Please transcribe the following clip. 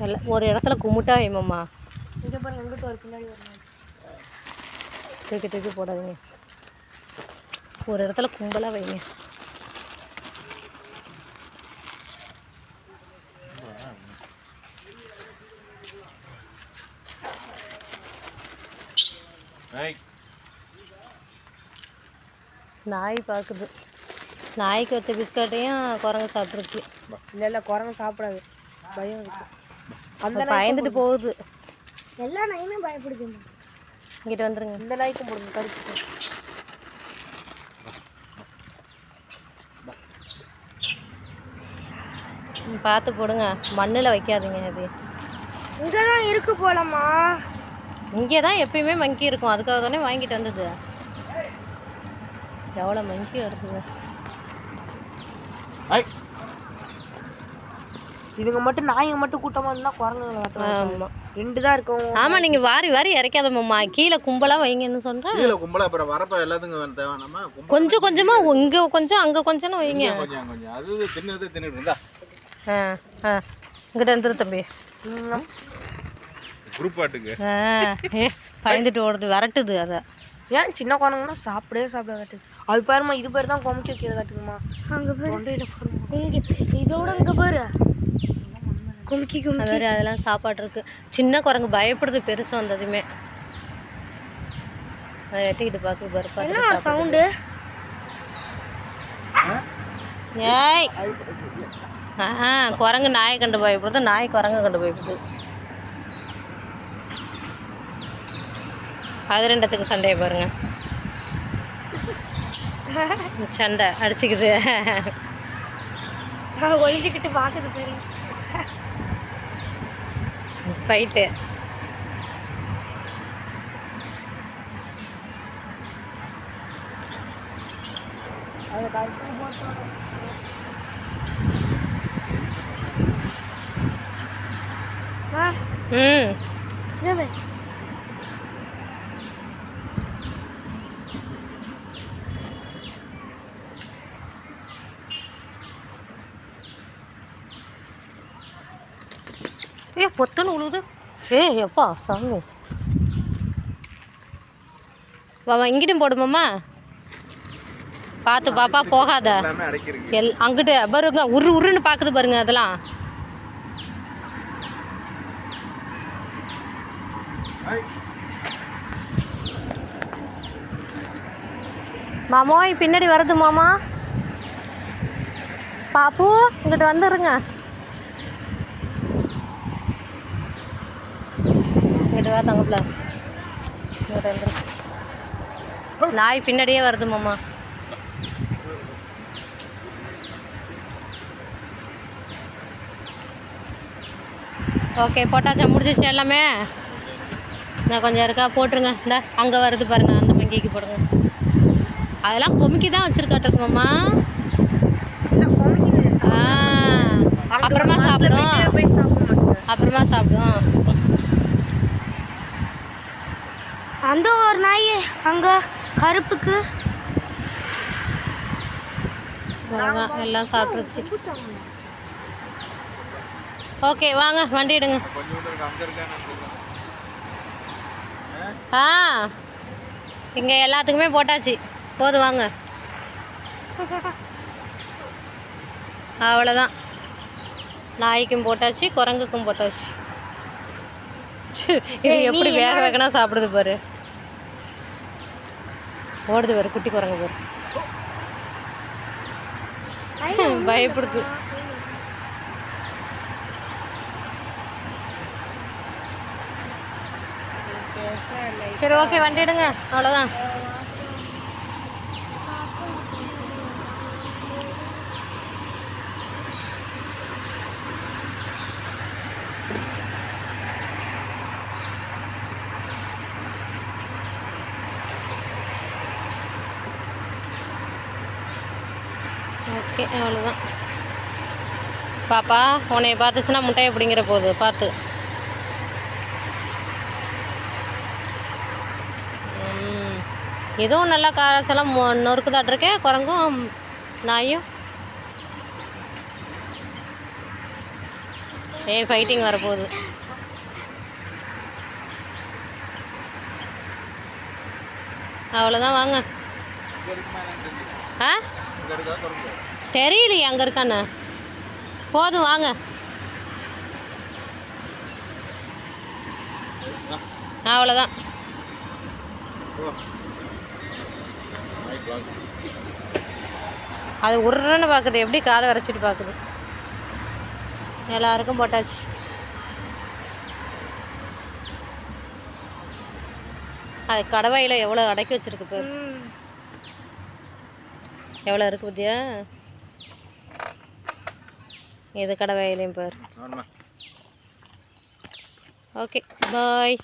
எல்லாம் ஒரு இடத்துல கும்பிட்டா வைமாம்மா. இங்கே பாருங்க, எங்கிட்ட ஒரு பின்னாடி வரணும். தூக்கி தூக்கி போடாதீங்க, ஒரு இடத்துல கும்பலாக வைங்க. நாய் பார்க்குது. நாய்க்கு வச்ச பிஸ்கட்டையும் குரங்கு சாப்பிட்ருக்கு. இல்லை இல்லை, குரங்கு சாப்பிடாது, பயம் இருக்கு. அந்த பயந்துட்டு போகுது. எல்லா நாயுமே பயப்படுது. இங்கிட்ட வந்துருங்க. இந்த நாய்க்கும் போடுங்க கருப்பு. பார்த்து போடுங்க, மண்ணில் வைக்காதீங்க. அது இங்கே தான் இருக்கு போலம்மா. இங்கே தான் எப்பயுமே மங்கி இருக்கும், அதுக்காக தானே வாங்கிட்டு வந்தது. எவ்வளோ மங்கி வருதுங்க. இதுங்க மட்டும் நாய்ங்க மட்டும் கூட்டமாக இருந்தால் குரங்குங்களை காட்டுவாங்க. ஆமாம், 2 தான் இருக்கும். ஆமாம், நீங்கள் வாரி வாரி இறைக்காதம்மா, கீழே கும்பலாக வைங்கன்னு சொல்கிறேன். கீழே கும்பலாக அப்புறம் வரப்போ எல்லாத்துக்கும் தேவையானமா கொஞ்சம் கொஞ்சமாக இங்கே கொஞ்சம் அங்கே கொஞ்சம்னு வைங்க. கொஞ்சம் கொஞ்சம் அது தின்னுட்டு இருந்தா. இங்கிட்ட வந்துரு தம்பி. குரூப் பாட்டுக்கு பயந்துட்டு ஓடுது, விரட்டுது. அதை ஏன் சின்ன குரங்குன்னா சாப்பிடவே சாப்பிட காட்டுது. அது பாருமா, இது பேர் தான் கொமிக்க கீழே காட்டுக்குமா. அங்கே போய் இதோட இங்கே பாரு கொமிக்கி கொமிக்கி. அதெல்லாம் சாப்பாடு இருக்கு. சின்ன குரங்கு பயப்படுது பெருசு வந்ததுமே. எட்டிக்கிட்டு பார்க்க பாரு. என்ன சவுண்டு? ஏய், குரங்கு நாயை கண்டு பயப்படுது, நாய் குரங்கு கண்டு பயப்படுது. அது ரெண்டத்துக்கு சண்டையை பாருங்க, சண்டை அடிச்சுக்குது. ஒழிஞ்சிக்கிட்டு பார்க்குது சரி. ஃபைட்டு. பொத்தன்னு உழுவுது. எப்பா சாமி, வாமா இங்கிட்டும் போடுமாம்மா. பார்த்து பாப்பா போகாத. அங்கிட்டு பாருங்க, உருன்னு பார்க்குது பாருங்க. அதெல்லாம் மாமோய் பின்னாடி வருது மாமா. பாப்பு இங்கிட்ட வந்துருங்க. இங்கிட்ட வா தங்கப்பில், இங்கிட்ட வந்துரு. நாய் பின்னாடியே வருது மாமா. ஓகே, போட்டாச்சா? முடிஞ்சிச்சு எல்லாமே? நான் கொஞ்சம் இருக்கா போட்டுருங்க. இந்த அங்கே வருது பாருங்க, அந்த மங்கிக்கு போடுங்க. அதெல்லாம் கொமிக்கி தான் வச்சுருக்காட்டுருக்கு மாமா. அப்புறமா சாப்பிடும், அப்புறமா சாப்பிடும். அந்த ஒரு நாய் அங்கே கருப்புக்கு எல்லாம் சாப்பிட்ருச்சு. ஓகே வாங்க, வண்டி எடுங்க. இங்கே எல்லாத்துக்குமே போட்டாச்சு, போதும் வாங்க. அவ்வளோதான், நாய்க்கும் போட்டாச்சு, குரங்குக்கும் போட்டாச்சு. இது எப்படி வேக வேகனா சாப்பிடுது பாரு. ஓடுது பாரு, குட்டி குரங்கு பாரு, பயப்படுது. சரி ஓகே, வண்டி எடுங்க. அவ்வளோதான். ஓகே, அவ்வளோதான். பாப்பா உன்னைய பார்த்துச்சுன்னா முட்டையை பிடிங்கிற போகுது, பார்த்து. இதுவும் நல்லா காரச்செல்லாம் நொறுக்குதாட்டிருக்கேன், குரங்கும் நாயும். ஏய் ஃபைட்டிங் வரப்போகுது. அவ்வளோதான் வாங்க. ஆ தெரியலையே அங்கே இருக்கான்னு. போதும் வாங்க. அவ்வளோதான். அது உருன்னு பார்க்குது, எப்படி காதை வரைச்சிட்டு பார்க்குது. எல்லாருக்கும் போட்டாச்சு. அது கடவாயில் எவ்வளோ அடக்கி வச்சிருக்கு பேர், எவ்வளோ இருக்கு பத்தியா. இது கடவாயிலையும் பேர். Okay bye.